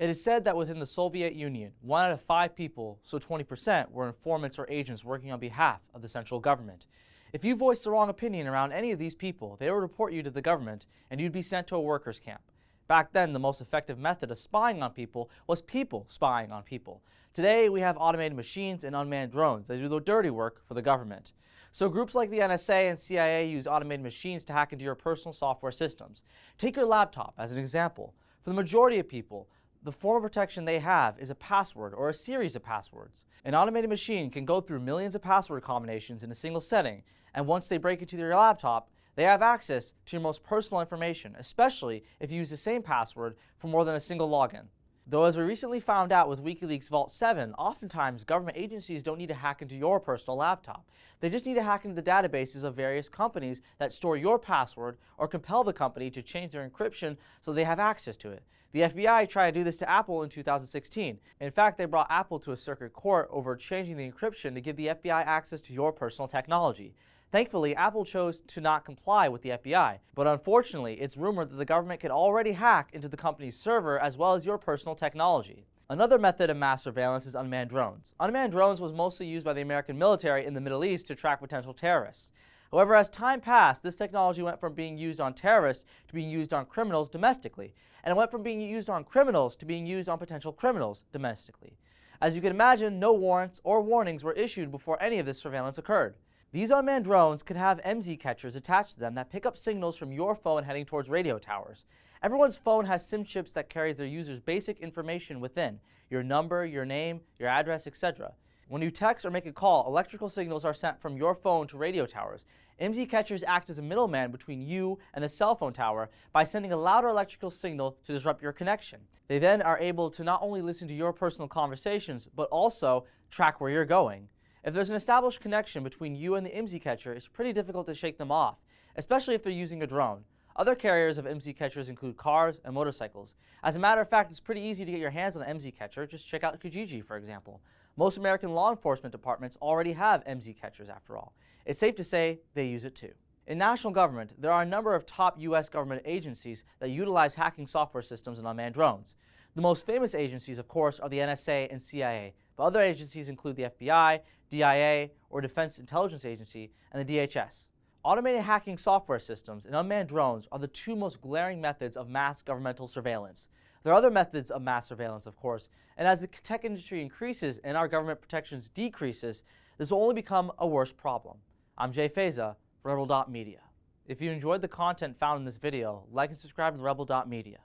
It is said that within the Soviet Union, 1 out of 5 people, so 20%, were informants or agents working on behalf of the central government. If you voiced the wrong opinion around any of these people, they would report you to the government and you'd be sent to a workers' camp. Back then, the most effective method of spying on people was people spying on people. Today, we have automated machines and unmanned drones that do the dirty work for the government. So groups like the NSA and CIA use automated machines to hack into your personal software systems. Take your laptop as an example. For the majority of people, the form of protection they have is a password or a series of passwords. An automated machine can go through millions of password combinations in a single setting, and once they break into your laptop, they have access to your most personal information, especially if you use the same password for more than a single login. Though as we recently found out with WikiLeaks Vault 7, oftentimes government agencies don't need to hack into your personal laptop. They just need to hack into the databases of various companies that store your password or compel the company to change their encryption so they have access to it. The FBI tried to do this to Apple in 2016. In fact, they brought Apple to a circuit court over changing the encryption to give the FBI access to your personal technology. Thankfully, Apple chose to not comply with the FBI, but unfortunately, it's rumored that the government could already hack into the company's server as well as your personal technology. Another method of mass surveillance is unmanned drones. Unmanned drones was mostly used by the American military in the Middle East to track potential terrorists. However, as time passed, this technology went from being used on terrorists to being used on criminals domestically, and it went from being used on criminals to being used on potential criminals domestically. As you can imagine, no warrants or warnings were issued before any of this surveillance occurred. These unmanned drones could have MZ catchers attached to them that pick up signals from your phone heading towards radio towers. Everyone's phone has SIM chips that carries their user's basic information within: your number, your name, your address, etc. When you text or make a call, electrical signals are sent from your phone to radio towers. MZ catchers act as a middleman between you and the cell phone tower by sending a louder electrical signal to disrupt your connection. They then are able to not only listen to your personal conversations, but also track where you're going. If there's an established connection between you and the MZ catcher, it's pretty difficult to shake them off, especially if they're using a drone. Other carriers of MZ catchers include cars and motorcycles. As a matter of fact, it's pretty easy to get your hands on an MZ catcher. Just check out Kijiji, for example. Most American law enforcement departments already have MZ catchers, after all. It's safe to say they use it too. In national government, there are a number of top U.S. government agencies that utilize hacking software systems and unmanned drones. The most famous agencies, of course, are the NSA and CIA, but other agencies include the FBI, DIA, or Defense Intelligence Agency, and the DHS. Automated hacking software systems and unmanned drones are the two most glaring methods of mass governmental surveillance. There are other methods of mass surveillance, of course, and as the tech industry increases and our government protections decreases, this will only become a worse problem. I'm Jay Feza for Rebel.media. If you enjoyed the content found in this video, like and subscribe to Rebel.media.